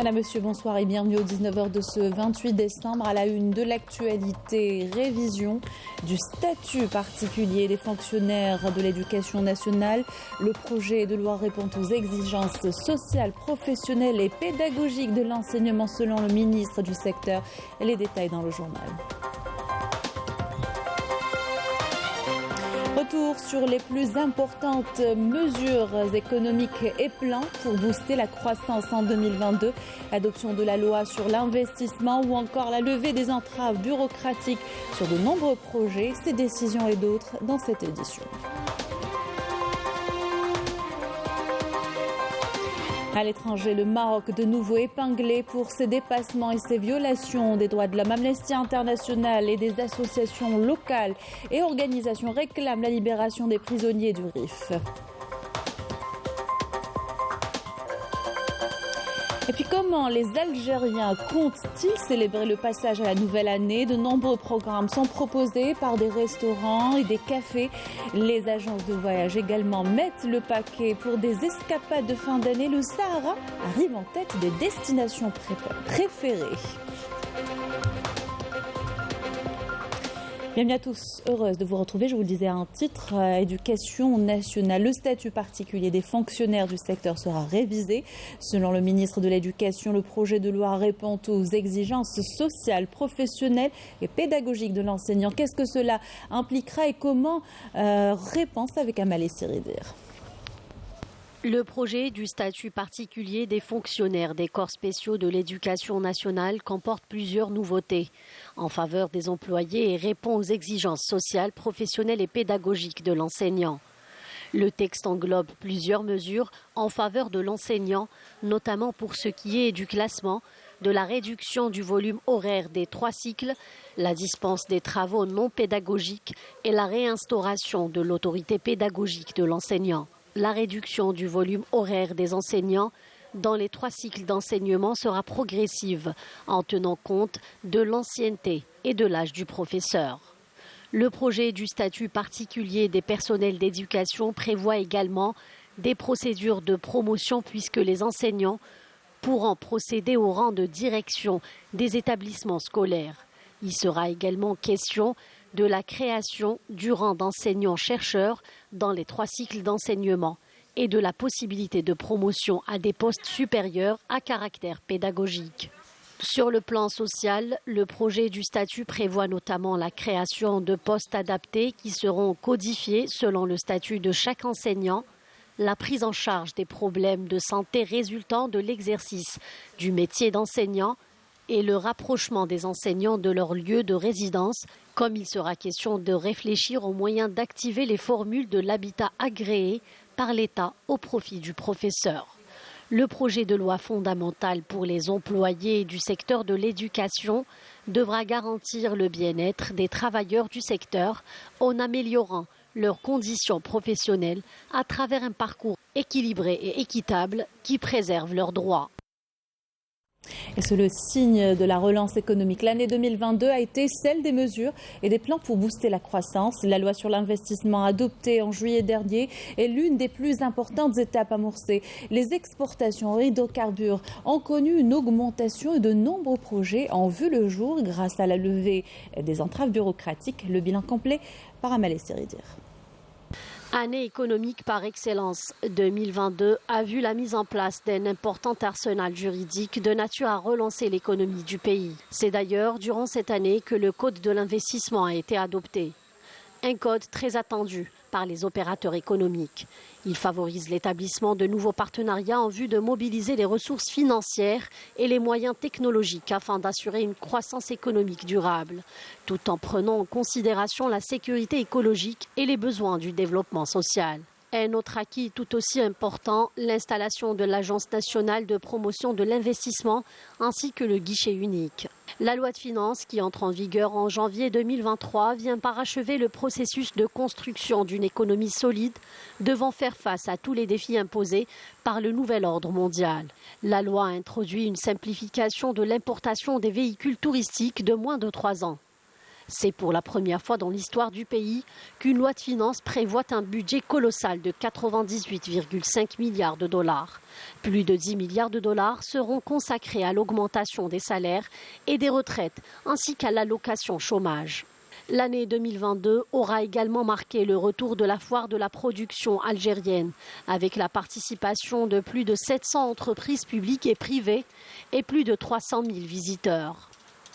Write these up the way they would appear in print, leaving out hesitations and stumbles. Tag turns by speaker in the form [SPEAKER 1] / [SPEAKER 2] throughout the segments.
[SPEAKER 1] Madame, Monsieur, bonsoir et bienvenue aux 19h de ce 28 décembre. À la une de l'actualité, révision du statut particulier des fonctionnaires de l'éducation nationale. Le projet de loi répond aux exigences sociales, professionnelles et pédagogiques de l'enseignement selon le ministre du secteur. Les détails dans le journal. Retour sur les plus importantes mesures économiques et plans pour booster la croissance en 2022. Adoption de la loi sur l'investissement ou encore la levée des entraves bureaucratiques sur de nombreux projets. Ces décisions et d'autres dans cette édition. À l'étranger, le Maroc de nouveau épinglé pour ses dépassements et ses violations des droits de l'homme. Amnesty International et des associations locales et organisations réclament la libération des prisonniers du RIF. Et puis comment les Algériens comptent-ils célébrer le passage à la nouvelle année? De nombreux programmes sont proposés par des restaurants et des cafés. Les agences de voyage également mettent le paquet pour des escapades de fin d'année. Le Sahara arrive en tête des destinations préférées. Bienvenue à tous, heureuse de vous retrouver. Je vous le disais à un titre, éducation nationale. Le statut particulier des fonctionnaires du secteur sera révisé. Selon le ministre de l'Éducation, le projet de loi répond aux exigences sociales, professionnelles et pédagogiques de l'enseignant. Qu'est-ce que cela impliquera et comment réponse avec Amalé Siridir.
[SPEAKER 2] Le projet du statut particulier des fonctionnaires des corps spéciaux de l'éducation nationale comporte plusieurs nouveautés en faveur des employés et répond aux exigences sociales, professionnelles et pédagogiques de l'enseignant. Le texte englobe plusieurs mesures en faveur de l'enseignant, notamment pour ce qui est du classement, de la réduction du volume horaire des 3 cycles, la dispense des travaux non pédagogiques et la réinstauration de l'autorité pédagogique de l'enseignant. La réduction du volume horaire des enseignants dans les 3 cycles d'enseignement sera progressive en tenant compte de l'ancienneté et de l'âge du professeur. Le projet du statut particulier des personnels d'éducation prévoit également des procédures de promotion puisque les enseignants pourront procéder au rang de direction des établissements scolaires. Il sera également question de la création du rang d'enseignant-chercheur dans les 3 cycles d'enseignement et de la possibilité de promotion à des postes supérieurs à caractère pédagogique. Sur le plan social, le projet du statut prévoit notamment la création de postes adaptés qui seront codifiés selon le statut de chaque enseignant, la prise en charge des problèmes de santé résultant de l'exercice du métier d'enseignant et le rapprochement des enseignants de leur lieu de résidence, comme il sera question de réfléchir aux moyens d'activer les formules de l'habitat agréé par l'État au profit du professeur. Le projet de loi fondamentale pour les employés du secteur de l'éducation devra garantir le bien-être des travailleurs du secteur en améliorant leurs conditions professionnelles à travers un parcours équilibré et équitable qui préserve leurs droits.
[SPEAKER 1] Et c'est le signe de la relance économique. L'année 2022 a été celle des mesures et des plans pour booster la croissance. La loi sur l'investissement adoptée en juillet dernier est l'une des plus importantes étapes amorcées. Les exportations d'hydrocarbures ont connu une augmentation et de nombreux projets ont vu le jour grâce à la levée des entraves bureaucratiques. Le bilan complet par Amalé Siridir.
[SPEAKER 2] Année économique par excellence, 2022 a vu la mise en place d'un important arsenal juridique de nature à relancer l'économie du pays. C'est d'ailleurs durant cette année que le Code de l'investissement a été adopté. Un code très attendu par les opérateurs économiques. Il favorise l'établissement de nouveaux partenariats en vue de mobiliser les ressources financières et les moyens technologiques afin d'assurer une croissance économique durable, tout en prenant en considération la sécurité écologique et les besoins du développement social. Un autre acquis tout aussi important, l'installation de l'Agence nationale de promotion de l'investissement ainsi que le guichet unique. La loi de finances qui entre en vigueur en janvier 2023 vient parachever le processus de construction d'une économie solide devant faire face à tous les défis imposés par le nouvel ordre mondial. La loi a introduit une simplification de l'importation des véhicules touristiques de moins de 3 ans. C'est pour la première fois dans l'histoire du pays qu'une loi de finances prévoit un budget colossal de 98,5 milliards de dollars. Plus de 10 milliards de dollars seront consacrés à l'augmentation des salaires et des retraites, ainsi qu'à l'allocation chômage. L'année 2022 aura également marqué le retour de la foire de la production algérienne, avec la participation de plus de 700 entreprises publiques et privées et plus de 300 000 visiteurs.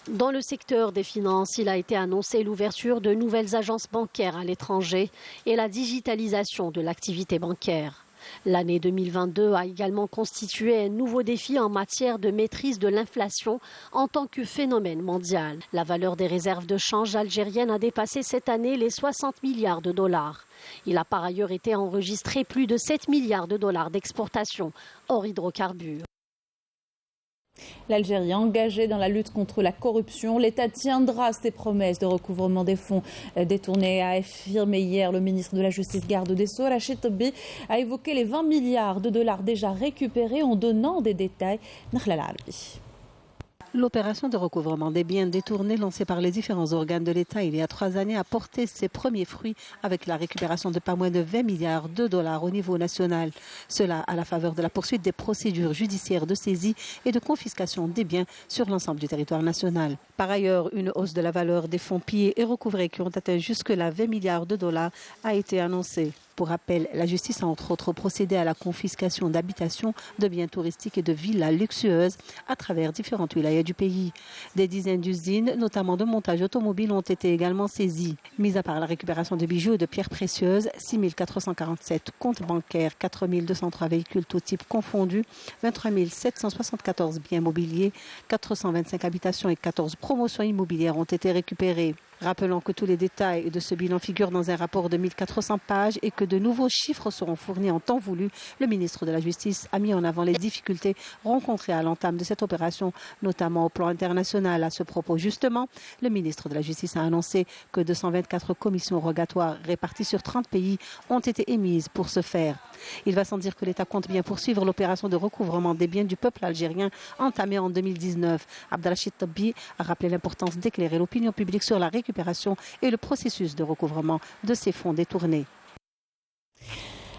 [SPEAKER 2] Dans le secteur des finances, il a été annoncé l'ouverture de nouvelles agences bancaires à l'étranger et la digitalisation de l'activité bancaire. L'année 2022 a également constitué un nouveau défi en matière de maîtrise de l'inflation en tant que phénomène mondial. La valeur des réserves de change algériennes a dépassé cette année les 60 milliards de dollars. Il a par ailleurs été enregistré plus de 7 milliards de dollars d'exportation hors hydrocarbures.
[SPEAKER 1] L'Algérie engagée dans la lutte contre la corruption, l'État tiendra ses promesses de recouvrement des fonds détournés, a affirmé hier le ministre de la Justice, garde des Sceaux. Rachid Tebbi a évoqué les 20 milliards de dollars déjà récupérés en donnant des détails. Nakhla Arabi.
[SPEAKER 3] L'opération de recouvrement des biens détournés lancée par les différents organes de l'État il y a 3 années a porté ses premiers fruits avec la récupération de pas moins de 20 milliards de dollars au niveau national. Cela à la faveur de la poursuite des procédures judiciaires de saisie et de confiscation des biens sur l'ensemble du territoire national. Par ailleurs, une hausse de la valeur des fonds pillés et recouvrés qui ont atteint jusque-là 20 milliards de dollars a été annoncée. Pour rappel, la justice a entre autres procédé à la confiscation d'habitations, de biens touristiques et de villas luxueuses à travers différentes wilayas du pays. Des dizaines d'usines, notamment de montage automobile, ont été également saisies. Mis à part la récupération de bijoux et de pierres précieuses, 6 447 comptes bancaires, 4 203 véhicules tous types confondus, 23 774 biens mobiliers, 425 habitations et 14 promotions immobilières ont été récupérées. Rappelons que tous les détails de ce bilan figurent dans un rapport de 1400 pages et que de nouveaux chiffres seront fournis en temps voulu. Le ministre de la Justice a mis en avant les difficultés rencontrées à l'entame de cette opération, notamment au plan international. À ce propos, justement, le ministre de la Justice a annoncé que 224 commissions rogatoires réparties sur 30 pays ont été émises pour ce faire. Il va sans dire que l'État compte bien poursuivre l'opération de recouvrement des biens du peuple algérien entamée en 2019. Abdelrachid Tebbi a rappelé l'importance d'éclairer l'opinion publique sur la récupération et le processus de recouvrement de ces fonds détournés.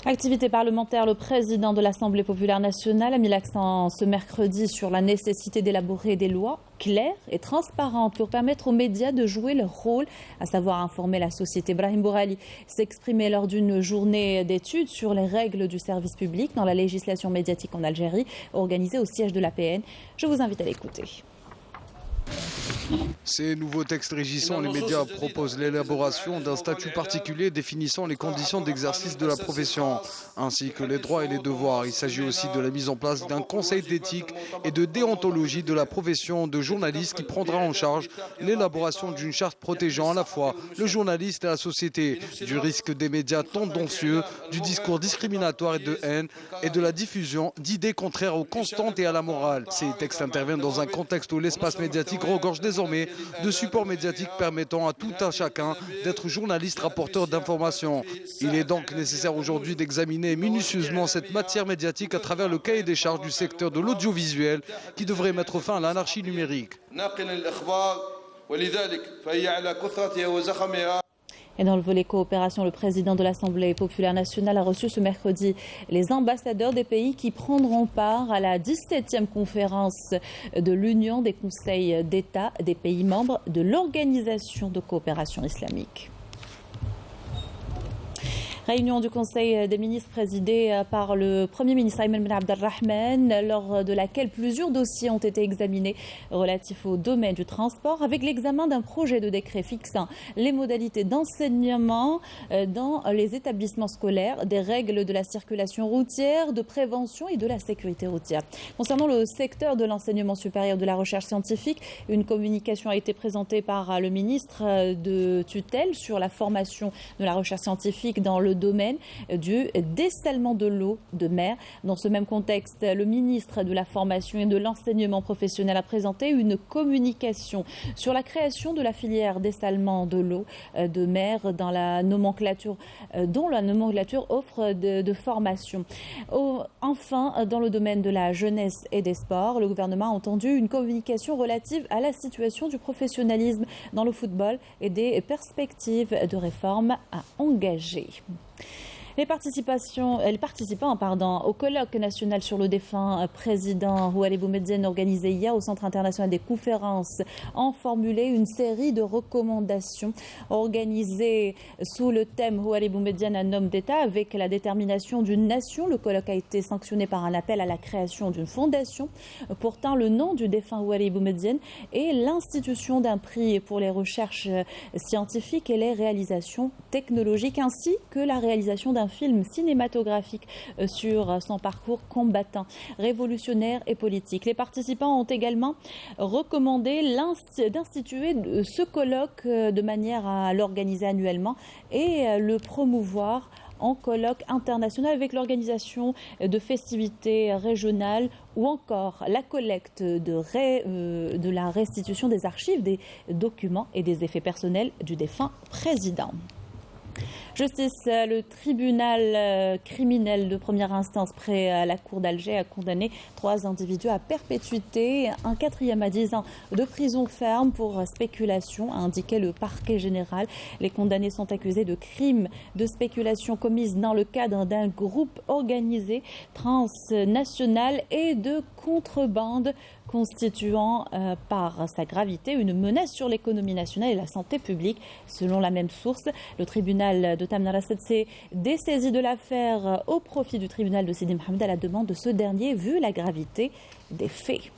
[SPEAKER 1] Activité parlementaire, le président de l'Assemblée populaire nationale a mis l'accent ce mercredi sur la nécessité d'élaborer des lois claires et transparentes pour permettre aux médias de jouer leur rôle, à savoir informer la société. Brahim Bourali s'est exprimé lors d'une journée d'études sur les règles du service public dans la législation médiatique en Algérie, organisée au siège de l'APN. Je vous invite à l'écouter.
[SPEAKER 4] Ces nouveaux textes régissant les médias proposent l'élaboration d'un statut particulier définissant les conditions d'exercice de la profession, ainsi que les droits et les devoirs. Il s'agit aussi de la mise en place d'un conseil d'éthique et de déontologie de la profession de journaliste qui prendra en charge l'élaboration d'une charte protégeant à la fois le journaliste et la société du risque des médias tendancieux, du discours discriminatoire et de haine et de la diffusion d'idées contraires aux constantes et à la morale. Ces textes interviennent dans un contexte où l'espace médiatique regorge désormais de supports médiatiques permettant à tout un chacun d'être journaliste rapporteur d'informations. Il est donc nécessaire aujourd'hui d'examiner minutieusement cette matière médiatique à travers le cahier des charges du secteur de l'audiovisuel qui devrait mettre fin à l'anarchie numérique.
[SPEAKER 1] Et dans le volet coopération, le président de l'Assemblée populaire nationale a reçu ce mercredi les ambassadeurs des pays qui prendront part à la 17e conférence de l'Union des conseils d'État des pays membres de l'Organisation de coopération islamique. Réunion du Conseil des ministres présidée par le Premier ministre Ayman Ben Abdelrahman, lors de laquelle plusieurs dossiers ont été examinés relatifs au domaine du transport, avec l'examen d'un projet de décret fixant les modalités d'enseignement dans les établissements scolaires, des règles de la circulation routière, de prévention et de la sécurité routière. Concernant le secteur de l'enseignement supérieur de la recherche scientifique, une communication a été présentée par le ministre de tutelle sur la formation de la recherche scientifique dans le domaine du dessalement de l'eau de mer. Dans ce même contexte, le ministre de la Formation et de l'Enseignement professionnel a présenté une communication sur la création de la filière dessalement de l'eau de mer dont la nomenclature offre de formation. Enfin, dans le domaine de la jeunesse et des sports, le gouvernement a entendu une communication relative à la situation du professionnalisme dans le football et des perspectives de réforme à engager. Les participants au colloque national sur le défunt président Houari Boumedienne organisé hier au Centre international des conférences ont formulé une série de recommandations organisées sous le thème Houari Boumedienne, un homme d'État avec la détermination d'une nation. Le colloque a été sanctionné par un appel à la création d'une fondation portant le nom du défunt Houari Boumedienne et l'institution d'un prix pour les recherches scientifiques et les réalisations technologiques ainsi que la réalisation d'un film cinématographique sur son parcours combattant, révolutionnaire et politique. Les participants ont également recommandé d'instituer ce colloque de manière à l'organiser annuellement et le promouvoir en colloque international avec l'organisation de festivités régionales ou encore la collecte de la restitution des archives, des documents et des effets personnels du défunt président. Justice, le tribunal criminel de première instance près à la cour d'Alger a condamné 3 individus à perpétuité, un 4e à 10 ans de prison ferme pour spéculation, a indiqué le parquet général. Les condamnés sont accusés de crimes de spéculation commises dans le cadre d'un groupe organisé transnational et de contrebande constituant par sa gravité une menace sur l'économie nationale et la santé publique. Selon la même source, le tribunal de Tamanrasset s'est dessaisi de l'affaire au profit du tribunal de Sidi Mohamed à la demande de ce dernier, vu la gravité des faits.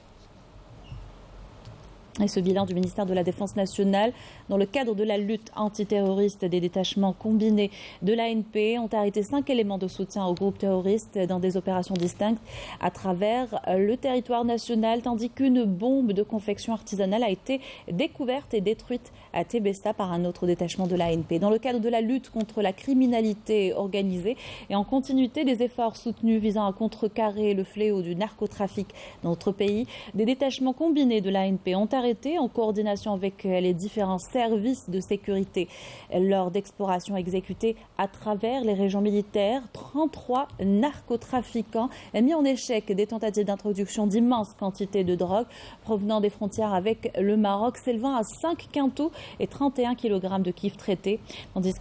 [SPEAKER 1] Et ce bilan du ministère de la Défense nationale, dans le cadre de la lutte antiterroriste, des détachements combinés de l'ANP ont arrêté 5 éléments de soutien aux groupes terroristes dans des opérations distinctes à travers le territoire national, tandis qu'une bombe de confection artisanale a été découverte et détruite à Tébessa par un autre détachement de l'ANP. Dans le cadre de la lutte contre la criminalité organisée et en continuité des efforts soutenus visant à contrecarrer le fléau du narcotrafic dans notre pays, des détachements combinés de l'ANP ont arrêté en coordination avec les différents services de sécurité lors d'explorations exécutées à travers les régions militaires. 33 narcotrafiquants ont mis en échec des tentatives d'introduction d'immenses quantités de drogue provenant des frontières avec le Maroc, s'élevant à 5 quintaux et 31 kg de kiff traités, tandis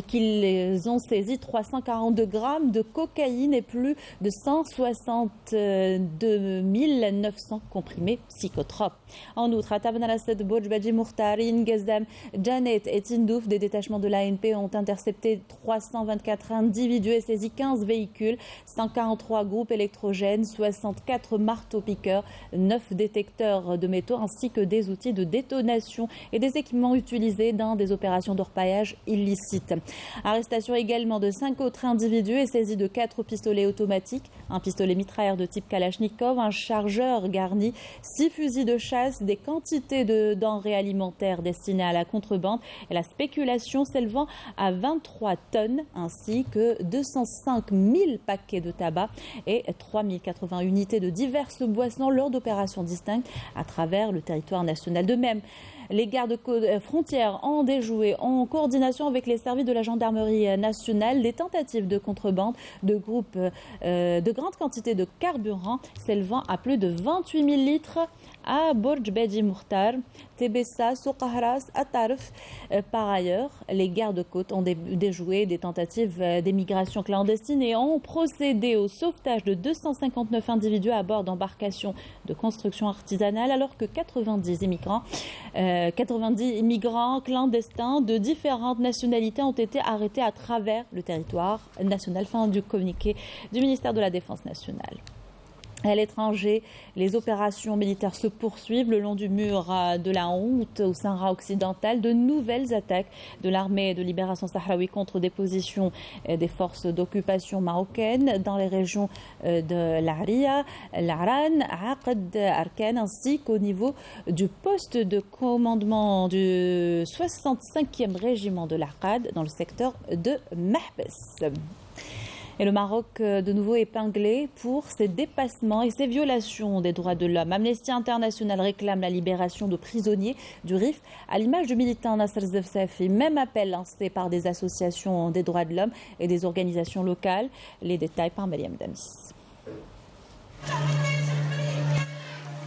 [SPEAKER 1] qu'ils ont saisi 342 grammes de cocaïne et plus de 162 900 comprimés psychotropes. En outre, à Tamanrasset, Bourj Badji Mourtarin, Gazdam, Janet et Tindouf, des détachements de l'ANP ont intercepté 324 individus et saisi 15 véhicules, 143 groupes électrogènes, 64 marteaux-piqueurs, 9 détecteurs de métaux ainsi que des outils de détonation et des équipements utilisés dans des opérations d'orpaillage illicites. Arrestation également de 5 autres individus et saisie de 4 pistolets automatiques, un pistolet mitrailleur de type Kalachnikov, un chargeur garni, 6 fusils de chasse, des quantités de denrées alimentaires destinées à la contrebande et la spéculation s'élevant à 23 tonnes ainsi que 205 000 paquets de tabac et 3 080 unités de diverses boissons lors d'opérations distinctes à travers le territoire national. De même, les gardes frontières ont déjoué en coordination avec les services de la gendarmerie nationale des tentatives de contrebande de groupes de grandes quantités de carburant s'élevant à plus de 28 000 litres à Bourj Badji Mourtar, Tébessa, Souqahras, Atarf. Par ailleurs, les gardes-côtes ont déjoué des tentatives d'émigration clandestine et ont procédé au sauvetage de 259 individus à bord d'embarcations de construction artisanale alors que 90 immigrants clandestins de différentes nationalités ont été arrêtés à travers le territoire national. Fin du communiqué du ministère de la Défense nationale. À l'étranger, les opérations militaires se poursuivent le long du mur de la honte au Sahara occidental. De nouvelles attaques de l'armée de libération sahraoui contre des positions des forces d'occupation marocaines dans les régions de l'Aria, l'Aran, Aqd, Arkan, ainsi qu'au niveau du poste de commandement du 65e régiment de l'Aqad dans le secteur de Mahbes. Et le Maroc, de nouveau épinglé pour ses dépassements et ses violations des droits de l'homme. Amnesty International réclame la libération de prisonniers du RIF, à l'image du militant Nasser Zefzafi. Même appel lancé par des associations des droits de l'homme et des organisations locales. Les détails par Mariam Damis.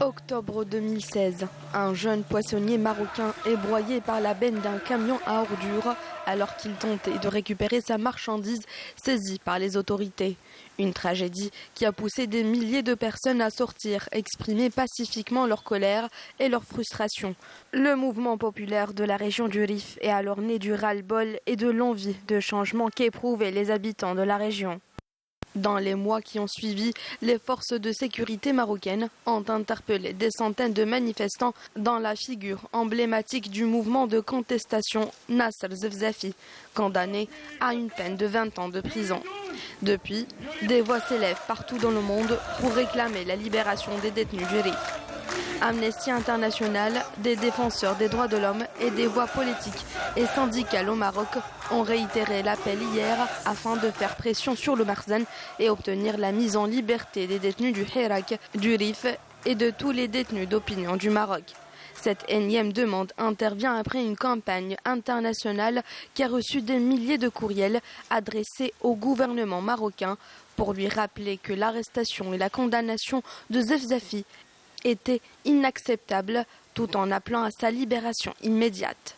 [SPEAKER 5] Octobre 2016, un jeune poissonnier marocain est broyé par la benne d'un camion à ordures alors qu'il tentait de récupérer sa marchandise saisie par les autorités. Une tragédie qui a poussé des milliers de personnes à sortir, exprimer pacifiquement leur colère et leur frustration. Le mouvement populaire de la région du Rif est alors né du ras-le-bol et de l'envie de changement qu'éprouvaient les habitants de la région. Dans les mois qui ont suivi, les forces de sécurité marocaines ont interpellé des centaines de manifestants dans la figure emblématique du mouvement de contestation Nasser Zefzafi, condamné à une peine de 20 ans de prison. Depuis, des voix s'élèvent partout dans le monde pour réclamer la libération des détenus du RIF. Amnesty International, des défenseurs des droits de l'homme et des voix politiques et syndicales au Maroc ont réitéré l'appel hier afin de faire pression sur le Marzan et obtenir la mise en liberté des détenus du Hirak, du Rif et de tous les détenus d'opinion du Maroc. Cette énième demande intervient après une campagne internationale qui a reçu des milliers de courriels adressés au gouvernement marocain pour lui rappeler que l'arrestation et la condamnation de Zefzafi était inacceptable tout en appelant à sa libération immédiate.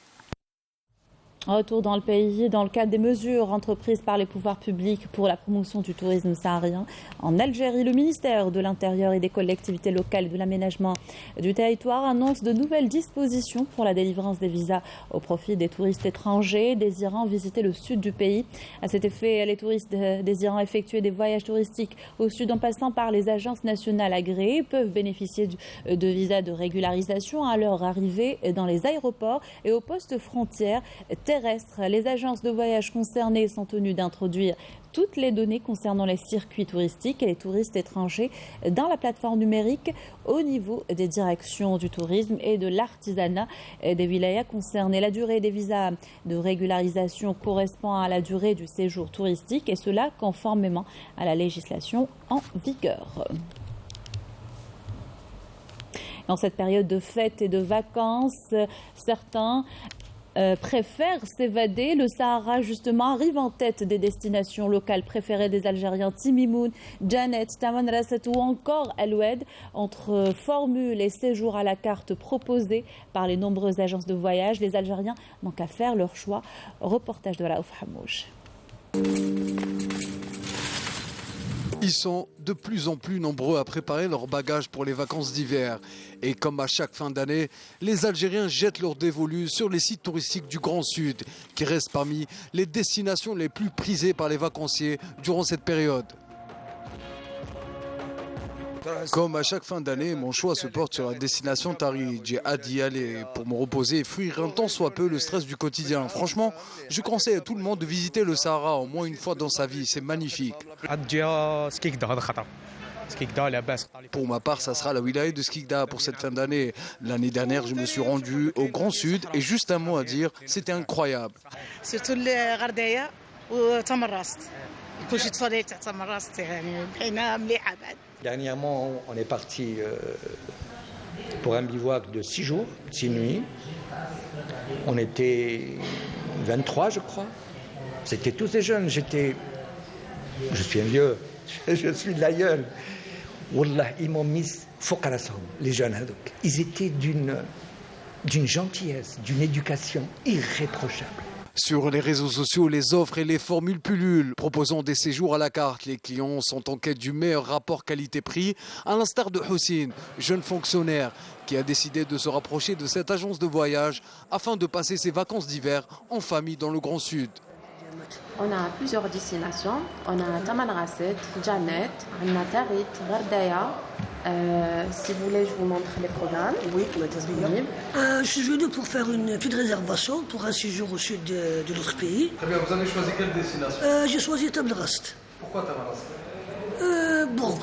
[SPEAKER 1] Retour dans le pays, dans le cadre des mesures entreprises par les pouvoirs publics pour la promotion du tourisme saharien. En Algérie, le ministère de l'Intérieur et des collectivités locales et de l'aménagement du territoire annonce de nouvelles dispositions pour la délivrance des visas au profit des touristes étrangers désirant visiter le sud du pays. À cet effet, les touristes désirant effectuer des voyages touristiques au sud en passant par les agences nationales agréées peuvent bénéficier de visas de régularisation à leur arrivée dans les aéroports et aux postes frontières terrestres. Les agences de voyage concernées sont tenues d'introduire toutes les données concernant les circuits touristiques et les touristes étrangers dans la plateforme numérique au niveau des directions du tourisme et de l'artisanat des wilayas concernées. La durée des visas de régularisation correspond à la durée du séjour touristique et cela conformément à la législation en vigueur. Dans cette période de fêtes et de vacances, certains préfèrent s'évader. Le Sahara, justement, arrive en tête des destinations locales préférées des Algériens. Timimoun, Janet, Tamanrasset ou encore Aloued. Entre formules et séjours à la carte proposés par les nombreuses agences de voyage, les Algériens n'ont qu'à faire leur choix. Reportage de Raouf Hamouche.
[SPEAKER 4] Ils sont de plus en plus nombreux à préparer leurs bagages pour les vacances d'hiver. Et comme à chaque fin d'année, les Algériens jettent leur dévolu sur les sites touristiques du Grand Sud, qui restent parmi les destinations les plus prisées par les vacanciers durant cette période. Comme à chaque fin d'année, mon choix se porte sur la destination Tari. J'ai hâte d'y aller pour me reposer et fuir un tant soit peu le stress du quotidien. Franchement, je conseille à tout le monde de visiter le Sahara au moins une fois dans sa vie. C'est magnifique. Pour ma part, ça sera la wilaya de Skikda pour cette fin d'année. L'année dernière, je me suis rendu au Grand Sud et juste un mot à dire, c'était incroyable.
[SPEAKER 6] Surtout le Ghardaya ou Tamarrast.
[SPEAKER 7] Dernièrement, on est parti pour un bivouac de 6 jours, 6 nuits. On était 23, je crois. C'était tous des jeunes. Je suis un vieux, je suis de l'aïeul. Wallah, ils m'ont mis fokarasom, les jeunes. Ils étaient d'une gentillesse, d'une éducation irréprochable.
[SPEAKER 4] Sur les réseaux sociaux, les offres et les formules pullulent, proposant des séjours à la carte. Les clients sont en quête du meilleur rapport qualité-prix, à l'instar de Houssine, jeune fonctionnaire, qui a décidé de se rapprocher de cette agence de voyage afin de passer ses vacances d'hiver en famille dans le Grand Sud.
[SPEAKER 8] On a plusieurs destinations. On a Tamanrasset, Janet, on a Tarit, Gardaya. Si vous voulez, je vous montre les programmes.
[SPEAKER 9] Oui, disponibles. Je suis venu pour faire une petite réservation pour un séjour au sud de notre pays.
[SPEAKER 4] Très bien, vous avez choisi quelle destination?
[SPEAKER 9] J'ai choisi Tamanrasset.
[SPEAKER 4] Pourquoi Tamanrasset?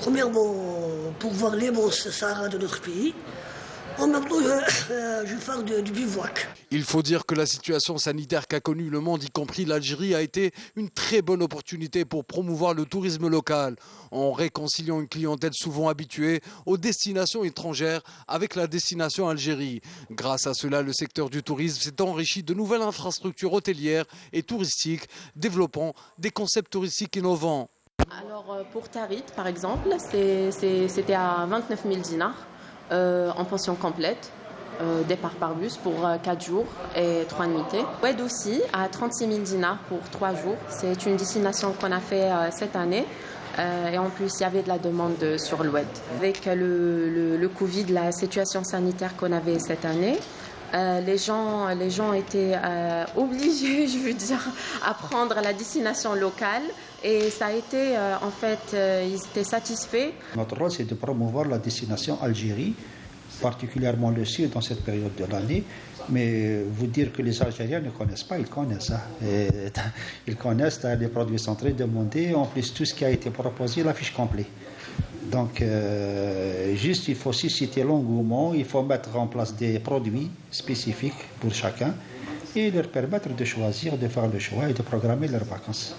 [SPEAKER 9] Premièrement, pour voir l'immense Sahara de notre pays. En même temps, je parle du bivouac.
[SPEAKER 4] Il faut dire que la situation sanitaire qu'a connue le monde, y compris l'Algérie, a été une très bonne opportunité pour promouvoir le tourisme local, en réconciliant une clientèle souvent habituée aux destinations étrangères avec la destination Algérie. Grâce à cela, le secteur du tourisme s'est enrichi de nouvelles infrastructures hôtelières et touristiques, développant des concepts touristiques innovants.
[SPEAKER 8] Alors pour Tarit, par exemple, c'était à 29 000 dinars. En pension complète, départ par bus pour 4 jours et 3 nuitées. Oued aussi à 36 000 dinars pour 3 jours. C'est une destination qu'on a fait cette année. Et en plus, il y avait de la demande sur l'Oued. Avec le Covid, la situation sanitaire qu'on avait cette année, les gens étaient obligés, je veux dire, à prendre la destination locale. Et ça a été, en fait, ils étaient satisfaits.
[SPEAKER 10] Notre rôle, c'est de promouvoir la destination Algérie, particulièrement le sud dans cette période de l'année. Mais vous dire que les Algériens ne connaissent pas, ils connaissent. Ils connaissent les produits sont très demandés. En plus, tout ce qui a été proposé, la fiche complète. Donc, juste, il faut susciter l'engouement, il faut mettre en place des produits spécifiques pour chacun et leur permettre de choisir, de faire le choix et de programmer leurs vacances.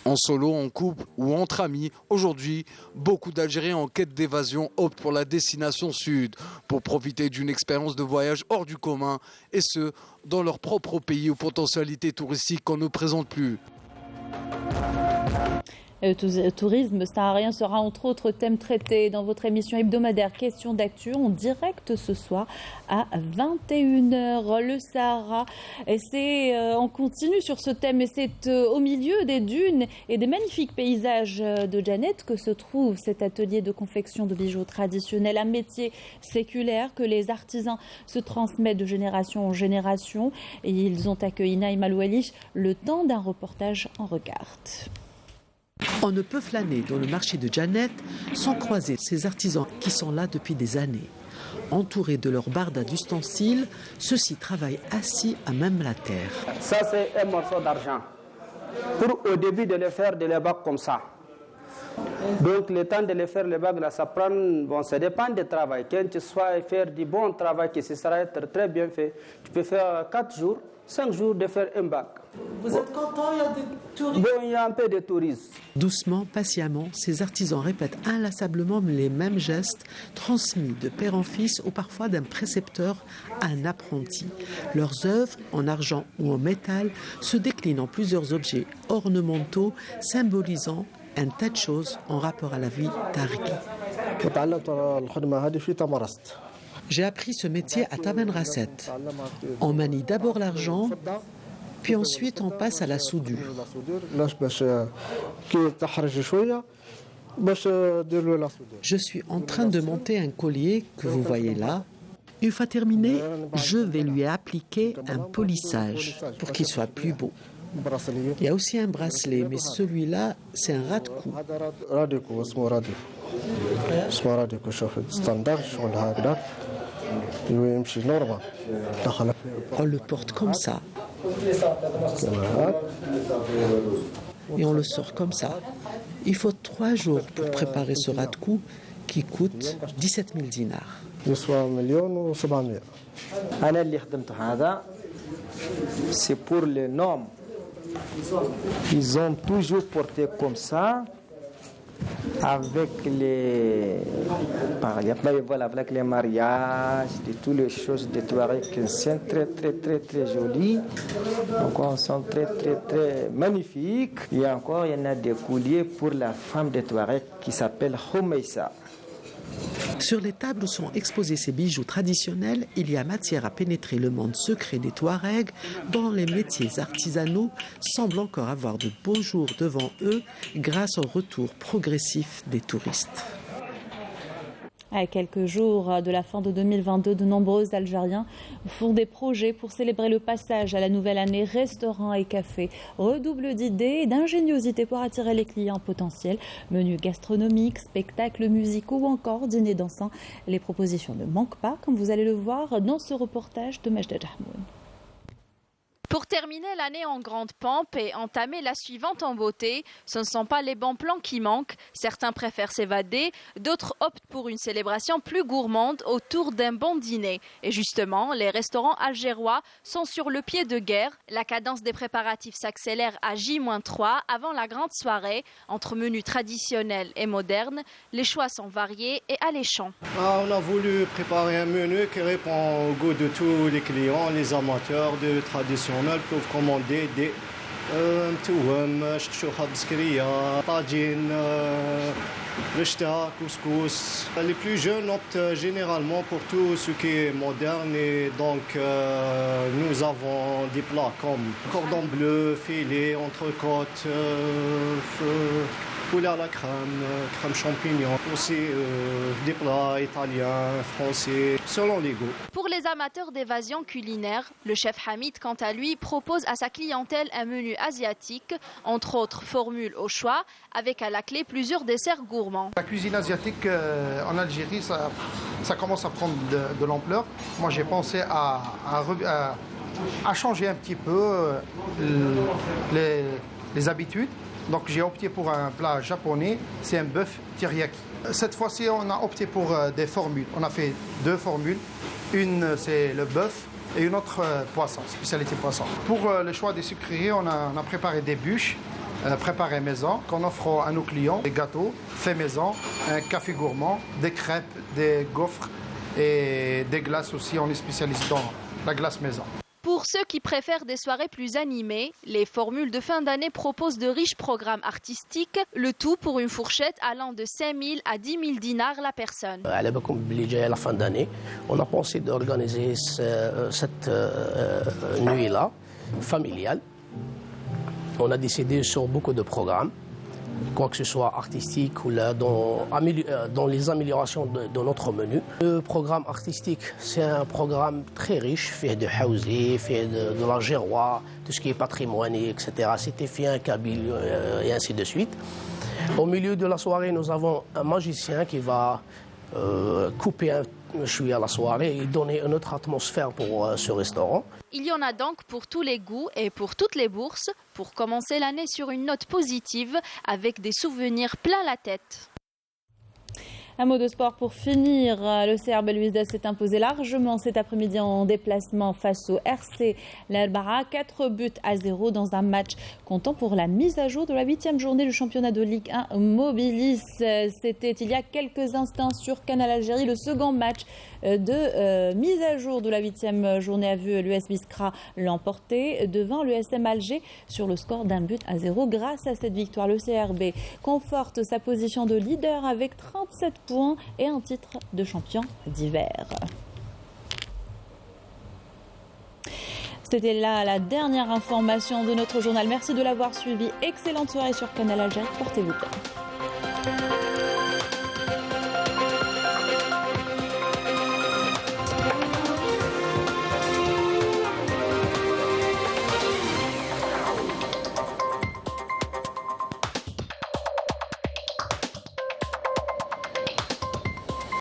[SPEAKER 4] En solo, en couple ou entre amis, aujourd'hui, beaucoup d'Algériens en quête d'évasion optent pour la destination sud pour profiter d'une expérience de voyage hors du commun et ce, dans leur propre pays aux potentialités touristiques qu'on ne présente plus.
[SPEAKER 1] Le tourisme saharien sera entre autres thèmes traités dans votre émission hebdomadaire Questions d'actu en direct ce soir à 21h. Le Sahara, on continue sur ce thème et c'est au milieu des dunes et des magnifiques paysages de Janet que se trouve cet atelier de confection de bijoux traditionnels, un métier séculaire que les artisans se transmettent de génération en génération. Et ils ont accueilli Naïm Aloualish le temps d'un reportage en Regarde.
[SPEAKER 11] On ne peut flâner dans le marché de Janet sans croiser ces artisans qui sont là depuis des années. Entourés de leurs bardas d'ustensiles, ceux-ci travaillent assis à même la terre.
[SPEAKER 12] Ça, c'est un morceau d'argent. Pour au début de les faire des bagues comme ça. Donc le temps de les faire les bagues, là, ça prend, ça dépend du travail. Quand tu sois faire du bon travail, qui sera être très bien fait, tu peux faire 4 jours, 5 jours de faire un bague.
[SPEAKER 9] Vous êtes content, il y a des touristes?
[SPEAKER 12] Bon, il y a un peu de touristes.
[SPEAKER 11] Doucement, patiemment, ces artisans répètent inlassablement les mêmes gestes, transmis de père en fils ou parfois d'un précepteur à un apprenti. Leurs œuvres, en argent ou en métal, se déclinent en plusieurs objets ornementaux, symbolisant un tas de choses en rapport à la vie d'Argui. J'ai appris ce métier à Tamanrasset. On manie d'abord l'argent, puis ensuite on passe à la soudure. Je suis en train de monter un collier que vous voyez là. Une fois terminé, je vais lui appliquer un polissage pour qu'il soit plus beau. Il y a aussi un bracelet, mais celui-là, c'est un ras de cou. On le porte comme ça. Et on le sort comme ça. Il faut 3 jours pour préparer ce ras de cou qui coûte 17 000 dinars.
[SPEAKER 12] C'est pour les noms. Ils ont toujours porté comme ça, avec les mariages, de toutes les choses de Touareg qui sont très très très très jolies. Donc, sont très très très magnifiques. Et encore, il y en a des colliers pour la femme de Touareg qui s'appelle Homeissa.
[SPEAKER 11] Sur les tables où sont exposés ces bijoux traditionnels, il y a matière à pénétrer le monde secret des Touaregs, dont les métiers artisanaux semblent encore avoir de beaux jours devant eux grâce au retour progressif des touristes.
[SPEAKER 1] À quelques jours de la fin de 2022, de nombreux Algériens font des projets pour célébrer le passage à la nouvelle année. Restaurants et cafés redoublent d'idées et d'ingéniosité pour attirer les clients potentiels. Menus gastronomiques, spectacles musicaux ou encore dîners dansants. Les propositions ne manquent pas, comme vous allez le voir dans ce reportage de Majda Jahmoun.
[SPEAKER 13] Pour terminer l'année en grande pompe et entamer la suivante en beauté, ce ne sont pas les bons plans qui manquent. Certains préfèrent s'évader, d'autres optent pour une célébration plus gourmande autour d'un bon dîner. Et justement, les restaurants algérois sont sur le pied de guerre. La cadence des préparatifs s'accélère à J-3 avant la grande soirée. Entre menus traditionnels et modernes, les choix sont variés et alléchants.
[SPEAKER 14] On a voulu préparer un menu qui répond au goût de tous les clients, les amateurs de tradition. Peuvent commander des mtouem, chouchouha bskriya, tagine, rechta, couscous. Les plus jeunes optent généralement pour tout ce qui est moderne et donc nous avons des plats comme cordon bleu, filet, entrecôte, poulet à la crème, crème champignon, aussi des plats italiens, français, selon les goûts.
[SPEAKER 13] Pour les amateurs d'évasion culinaire, le chef Hamid, quant à lui, propose à sa clientèle un menu asiatique, entre autres formules au choix, avec à la clé plusieurs desserts gourmands.
[SPEAKER 15] La cuisine asiatique en Algérie, ça commence à prendre de l'ampleur. Moi, j'ai pensé à changer un petit peu les habitudes. Donc j'ai opté pour un plat japonais, c'est un bœuf teriyaki. Cette fois-ci, on a opté pour des formules. On a fait 2 formules. Une, c'est le bœuf et une autre poisson, spécialité poisson. Pour le choix des sucreries, on a préparé des bûches préparées maison qu'on offre à nos clients. Des gâteaux faits maison, un café gourmand, des crêpes, des gaufres et des glaces aussi. On est spécialisé dans la glace maison.
[SPEAKER 13] Pour ceux qui préfèrent des soirées plus animées, les formules de fin d'année proposent de riches programmes artistiques, le tout pour une fourchette allant de 5 000 à 10 000 dinars la personne.
[SPEAKER 16] À la fin d'année, on a pensé d'organiser cette nuit-là, familiale. On a décidé sur beaucoup de programmes, quoi que ce soit artistique ou là, dans les améliorations de notre menu. Le programme artistique, c'est un programme très riche, fait de Haouzi, fait de l'Algérois, tout ce qui est patrimoine, etc. C'était fait un kabyle et ainsi de suite. Au milieu de la soirée, nous avons un magicien qui va couper un chouïa à la soirée et donner une autre atmosphère pour ce restaurant.
[SPEAKER 13] Il y en a donc pour tous les goûts et pour toutes les bourses, pour commencer l'année sur une note positive avec des souvenirs plein la tête.
[SPEAKER 1] Un mot de sport pour finir. Le CR Belouizdad s'est imposé largement cet après-midi en déplacement face au RC l'Albara. 4-0 dans un match comptant pour la mise à jour de la 8e journée du championnat de Ligue 1 Mobilis. C'était il y a quelques instants sur Canal Algérie. Le second match de mise à jour de la 8e journée a vu l'US Biskra l'emporter devant l'USM Alger sur le score d'1-0. Grâce à cette victoire, le CRB conforte sa position de leader avec 37 points et un titre de champion d'hiver. C'était là la dernière information de notre journal. Merci de l'avoir suivi. Excellente soirée sur Canal Algérie. Portez-vous bien.